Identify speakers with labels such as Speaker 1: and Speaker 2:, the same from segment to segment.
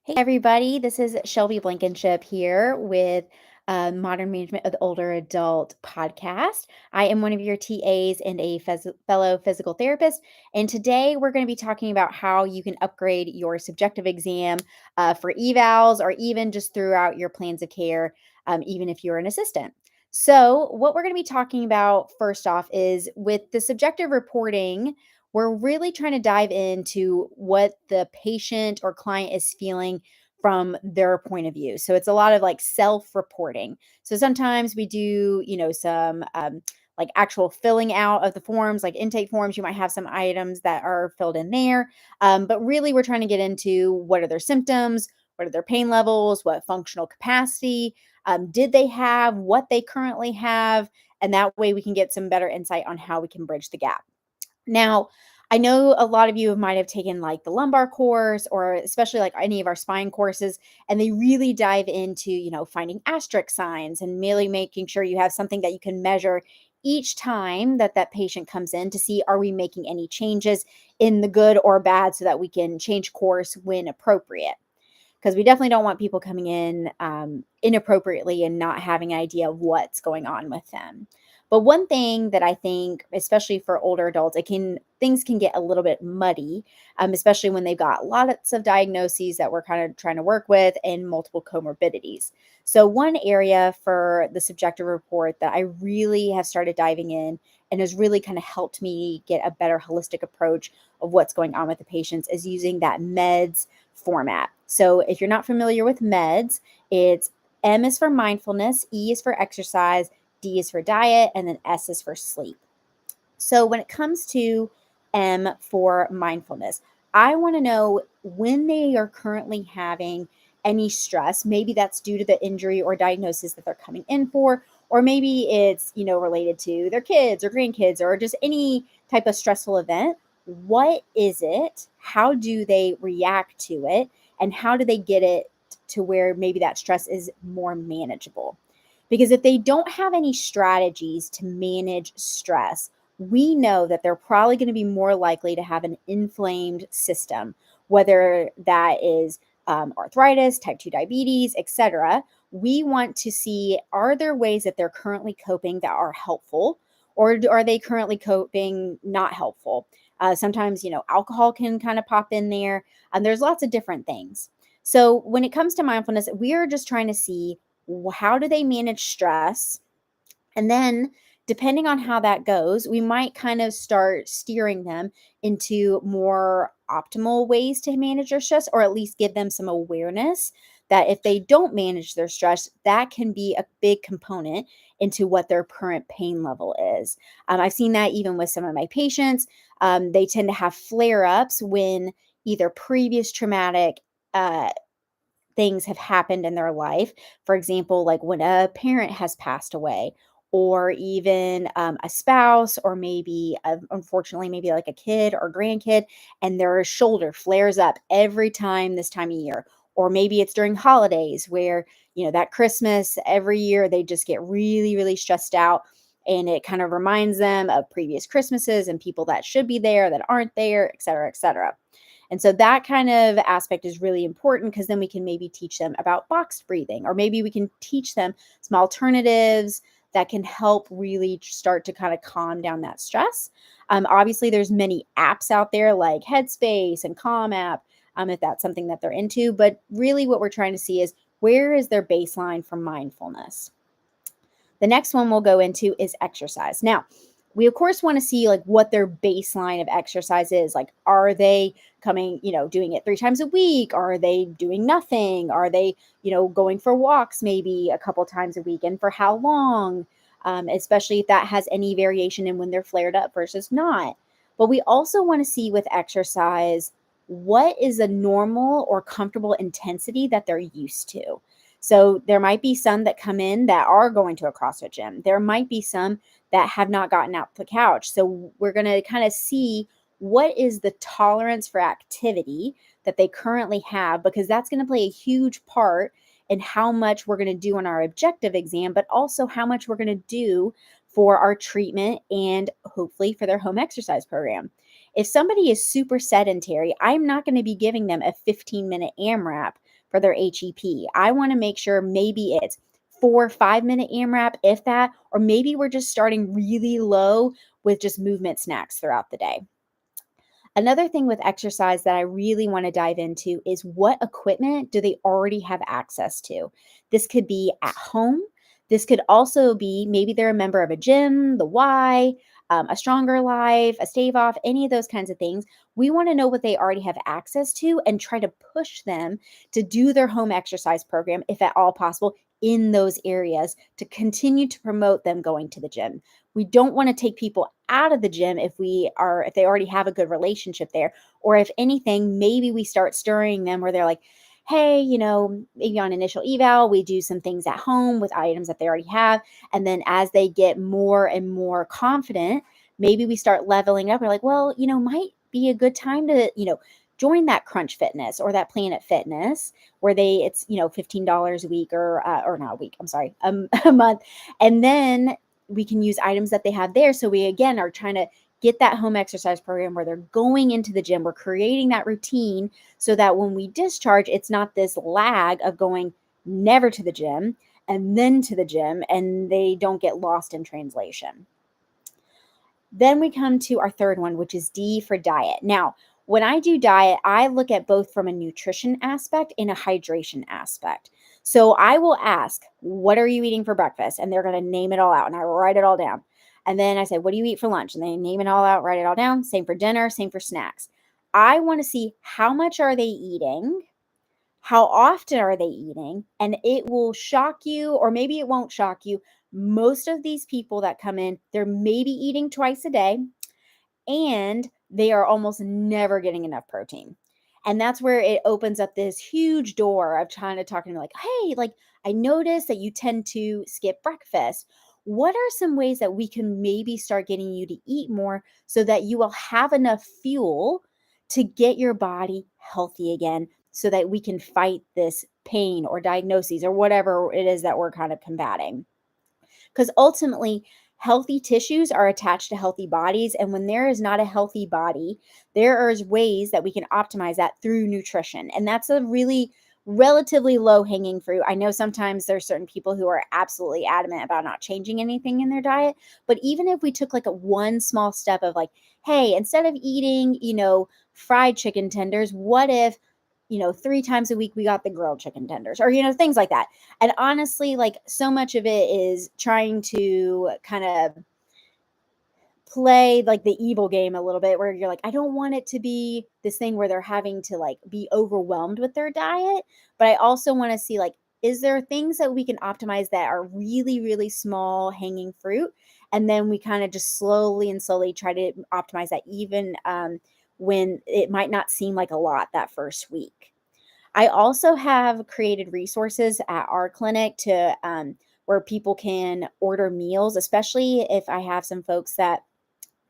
Speaker 1: Hey, everybody. This is Shelby Blankenship here with Modern Management of the Older Adult podcast. I am one of your TAs and a fellow physical therapist. And today we're going to be talking about how you can upgrade your subjective exam for evals or even just throughout your plans of care, even if you're an assistant. So, what we're going to be talking about first off is with the subjective reporting. We're really trying to dive into what the patient or client is feeling from their point of view. So it's a lot of like self-reporting. So sometimes we do, some like actual filling out of the forms, like intake forms. You might have some items that are filled in there. But really, we're trying to get into what are their symptoms, what are their pain levels, what functional capacity did they have, what they currently have. And that way we can get some better insight on how we can bridge the gap. Now, I know a lot of you might have taken like the lumbar course or especially like any of our spine courses, and they really dive into, finding asterisk signs and really making sure you have something that you can measure each time that that patient comes in to see are we making any changes in the good or bad so that we can change course when appropriate. Because we definitely don't want people coming in inappropriately and not having an idea of what's going on with them. But one thing that I think, especially for older adults, things can get a little bit muddy, especially when they've got lots of diagnoses that we're kind of trying to work with and multiple comorbidities. So one area for the subjective report that I really have started diving in and has really kind of helped me get a better holistic approach of what's going on with the patients is using that meds format. So if you're not familiar with meds, it's M is for mindfulness, E is for exercise, D is for diet, and then S is for sleep. So when it comes to M for mindfulness, I want to know when they are currently having any stress. Maybe that's due to the injury or diagnosis that they're coming in for, or maybe it's, related to their kids or grandkids or just any type of stressful event. What is it? How do they react to it? And how do they get it to where maybe that stress is more manageable? Because if they don't have any strategies to manage stress, we know that they're probably going to be more likely to have an inflamed system, whether that is arthritis, type 2 diabetes, etc. We want to see, are there ways that they're currently coping that are helpful, or are they currently coping not helpful? Sometimes, alcohol can kind of pop in there. And there's lots of different things. So when it comes to mindfulness, we are just trying to see how do they manage stress? And then, depending on how that goes, we might kind of start steering them into more optimal ways to manage their stress, or at least give them some awareness that if they don't manage their stress, that can be a big component into what their current pain level is. I've seen that even with some of my patients. They tend to have flare ups when either previous traumatic things have happened in their life. For example, like when a parent has passed away, or even a spouse, or maybe, unfortunately, maybe like a kid or grandkid, and their shoulder flares up every time this time of year. Or maybe it's during holidays where, that Christmas every year they just get really, really stressed out. And it kind of reminds them of previous Christmases and people that should be there that aren't there, et cetera, et cetera. And so that kind of aspect is really important because then we can maybe teach them about box breathing, or maybe we can teach them some alternatives that can help really start to kind of calm down that stress. Obviously, there's many apps out there like Headspace and Calm app, if that's something that they're into. But really what we're trying to see is, where is their baseline for mindfulness? The next one we'll go into is exercise. Now, we of course want to see like what their baseline of exercise is. Like, are they coming, doing it 3 times a week? Are they doing nothing? Are they, going for walks maybe a couple times a week? And for how long? Especially if that has any variation in when they're flared up versus not. But we also want to see with exercise, what is a normal or comfortable intensity that they're used to. So there might be some that come in that are going to a CrossFit gym. There might be some that have not gotten out the couch. So we're going to kind of see what is the tolerance for activity that they currently have, because that's going to play a huge part in how much we're going to do on our objective exam, but also how much we're going to do for our treatment and hopefully for their home exercise program. If somebody is super sedentary, I'm not going to be giving them a 15-minute AMRAP for their HEP. I want to make sure maybe it's 4 or 5 minute AMRAP, if that, or maybe we're just starting really low with just movement snacks throughout the day. Another thing with exercise that I really want to dive into is what equipment do they already have access to? This could be at home. This could also be maybe they're a member of a gym, the Y, a Stronger Life, a Stave Off, any of those kinds of things. We want to know what they already have access to and try to push them to do their home exercise program, if at all possible, in those areas to continue to promote them going to the gym. We don't want to take people out of the gym if they already have a good relationship there, or if anything, maybe we start stirring them where they're like, hey, maybe on initial eval we do some things at home with items that they already have, and then as they get more and more confident, maybe we start leveling up. We're like, well, might be a good time to join that Crunch Fitness or that Planet Fitness where it's $15 a week, or not a week, I'm sorry, a month, and then we can use items that they have there. So we, again, are trying to get that home exercise program where they're going into the gym. We're creating that routine so that when we discharge, it's not this lag of going never to the gym and then to the gym, and they don't get lost in translation. Then we come to our third one, which is D for diet. Now, when I do diet, I look at both from a nutrition aspect and a hydration aspect. So I will ask, what are you eating for breakfast? And they're going to name it all out, and I write it all down. And then I say, what do you eat for lunch? And they name it all out, write it all down. Same for dinner, same for snacks. I want to see how much are they eating, how often are they eating, and it will shock you, or maybe it won't shock you. Most of these people that come in, they're maybe eating twice a day, and they are almost never getting enough protein. And that's where it opens up this huge door of trying to talk to them like, hey, like, I noticed that you tend to skip breakfast. What are some ways that we can maybe start getting you to eat more so that you will have enough fuel to get your body healthy again, so that we can fight this pain or diagnoses or whatever it is that we're kind of combating? Because ultimately, healthy tissues are attached to healthy bodies. And when there is not a healthy body, there are ways that we can optimize that through nutrition. And that's a really relatively low hanging fruit. I know sometimes there's certain people who are absolutely adamant about not changing anything in their diet. But even if we took like a one small step of like, hey, instead of eating, fried chicken tenders, what if 3 times a week we got the grilled chicken tenders, or things like that. And honestly, like, so much of it is trying to kind of play like the evil game a little bit, where you're like, I don't want it to be this thing where they're having to like be overwhelmed with their diet, but I also want to see, like, is there things that we can optimize that are really, really small hanging fruit? And then we kind of just slowly and slowly try to optimize that, even when it might not seem like a lot that first week. I also have created resources at our clinic to where people can order meals, especially if I have some folks that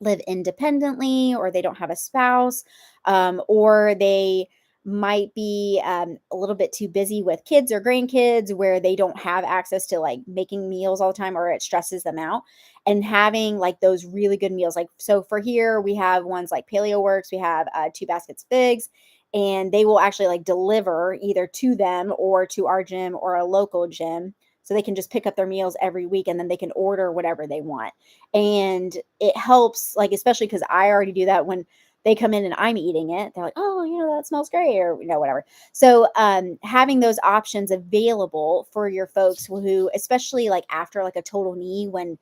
Speaker 1: live independently, or they don't have a spouse, or they might be a little bit too busy with kids or grandkids where they don't have access to like making meals all the time, or it stresses them out. And having like those really good meals, like, so for here we have ones like Paleo Works, we have 2 baskets figs, and they will actually like deliver either to them or to our gym or a local gym, so they can just pick up their meals every week, and then they can order whatever they want. And it helps, like, especially because I already do that when they come in and I'm eating it. They're like, oh, that smells great, or, whatever. So having those options available for your folks who, especially like after like a total knee, when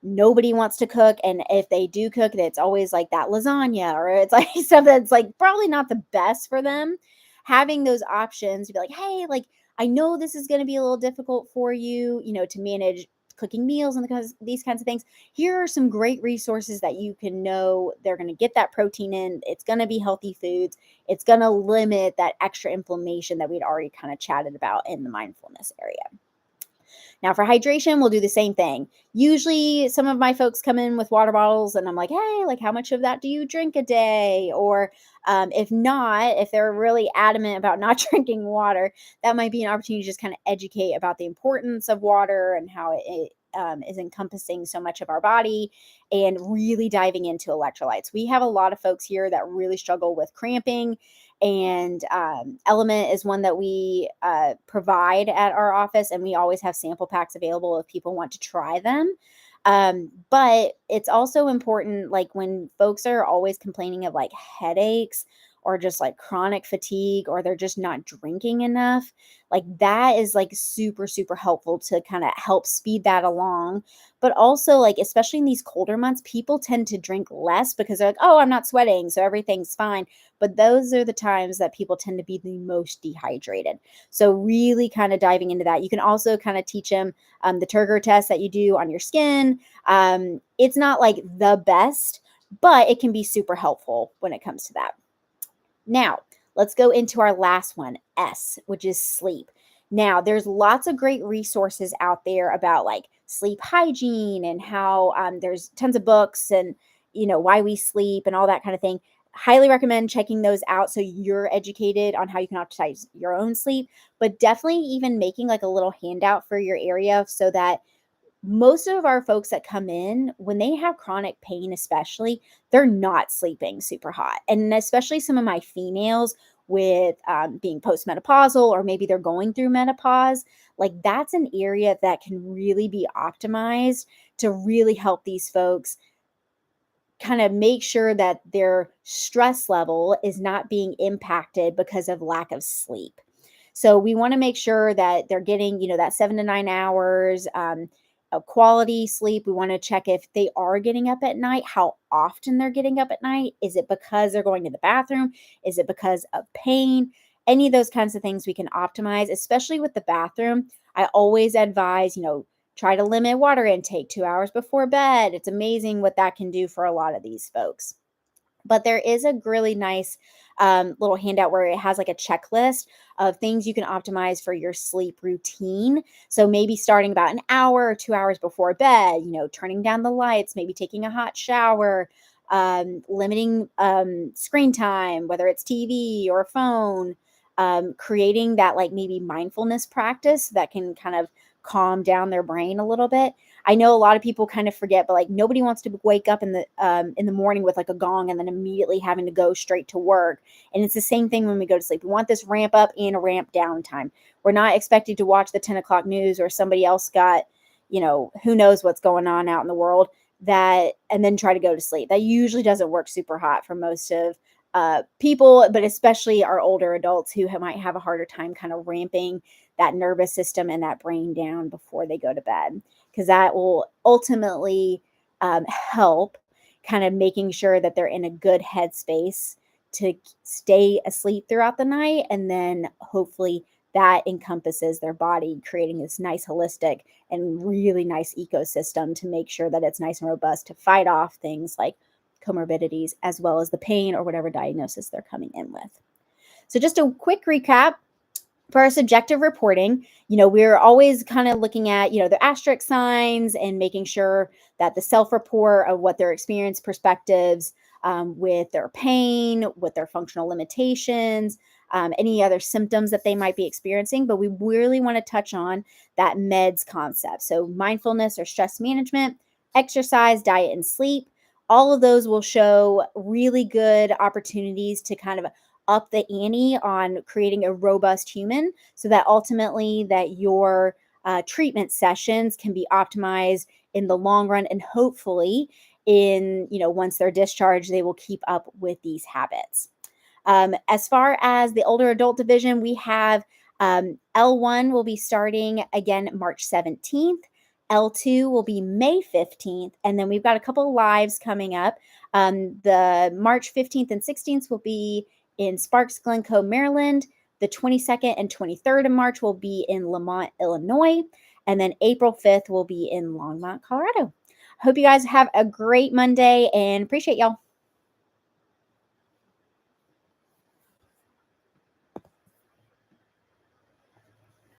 Speaker 1: nobody wants to cook, and if they do cook, it's always like that lasagna, or it's like stuff that's like probably not the best for them. Having those options to be like, hey, like, I know this is going to be a little difficult for you, to manage cooking meals and these kinds of things. Here are some great resources that you can know they're going to get that protein in. It's going to be healthy foods. It's going to limit that extra inflammation that we'd already kind of chatted about in the mindfulness area. Now, for hydration, we'll do the same thing. Usually, some of my folks come in with water bottles, and I'm like, hey, like, how much of that do you drink a day? Or if not, if they're really adamant about not drinking water, that might be an opportunity to just kind of educate about the importance of water and how it is encompassing so much of our body, and really diving into electrolytes. We have a lot of folks here that really struggle with cramping, and Element is one that we provide at our office, and we always have sample packs available if people want to try them. But it's also important, like when folks are always complaining of like headaches or just like chronic fatigue, or they're just not drinking enough, like that is like super, super helpful to kind of help speed that along. But also, like, especially in these colder months, people tend to drink less because they're like, oh, I'm not sweating, so everything's fine. But those are the times that people tend to be the most dehydrated. So, really kind of diving into that. You can also kind of teach them the Turgor test that you do on your skin. It's not like the best, but it can be super helpful when it comes to that. Now, let's go into our last one, S, which is sleep. Now, there's lots of great resources out there about like sleep hygiene and how there's tons of books and, why we sleep and all that kind of thing. Highly recommend checking those out so you're educated on how you can optimize your own sleep, but definitely even making like a little handout for your area so that most of our folks that come in, when they have chronic pain, especially, they're not sleeping super hot. And especially some of my females with being postmenopausal, or maybe they're going through menopause, like that's an area that can really be optimized to really help these folks kind of make sure that their stress level is not being impacted because of lack of sleep. So we want to make sure that they're getting, that 7 to 9 hours of quality sleep. We want to check if they are getting up at night, how often they're getting up at night. Is it because they're going to the bathroom? Is it because of pain? Any of those kinds of things we can optimize, especially with the bathroom. I always advise, try to limit water intake 2 hours before bed. It's amazing what that can do for a lot of these folks. But there is a really nice little handout where it has like a checklist of things you can optimize for your sleep routine. So maybe starting about an hour or 2 hours before bed, turning down the lights, maybe taking a hot shower, limiting screen time, whether it's TV or phone, creating that like maybe mindfulness practice that can kind of calm down their brain a little bit. I know a lot of people kind of forget, but like nobody wants to wake up in the morning with like a gong and then immediately having to go straight to work. And it's the same thing when we go to sleep. We want this ramp up and a ramp down time. We're not expected to watch the 10 o'clock news or somebody else got, who knows what's going on out in the world, that and then try to go to sleep. That usually doesn't work super hot for most of people, but especially our older adults who might have a harder time kind of ramping that nervous system and that brain down before they go to bed, because that will ultimately help kind of making sure that they're in a good headspace to stay asleep throughout the night. And then hopefully that encompasses their body, creating this nice holistic and really nice ecosystem to make sure that it's nice and robust to fight off things like comorbidities as well as the pain or whatever diagnosis they're coming in with. So just a quick recap. For our subjective reporting, we're always kind of looking at, the asterisk signs and making sure that the self-report of what their experience perspectives with their pain, with their functional limitations, any other symptoms that they might be experiencing. But we really want to touch on that meds concept. So mindfulness or stress management, exercise, diet, and sleep. All of those will show really good opportunities to kind of up the ante on creating a robust human, so that ultimately that your treatment sessions can be optimized in the long run, and hopefully once they're discharged, they will keep up with these habits. As far as the older adult division, we have L1 will be starting again March 17th. L2 will be May 15th. And then we've got a couple of lives coming up. The March 15th and 16th will be in Sparks, Glencoe, Maryland. The 22nd and 23rd of March will be in Lamont, Illinois. And then April 5th will be in Longmont, Colorado. Hope you guys have a great Monday and appreciate y'all.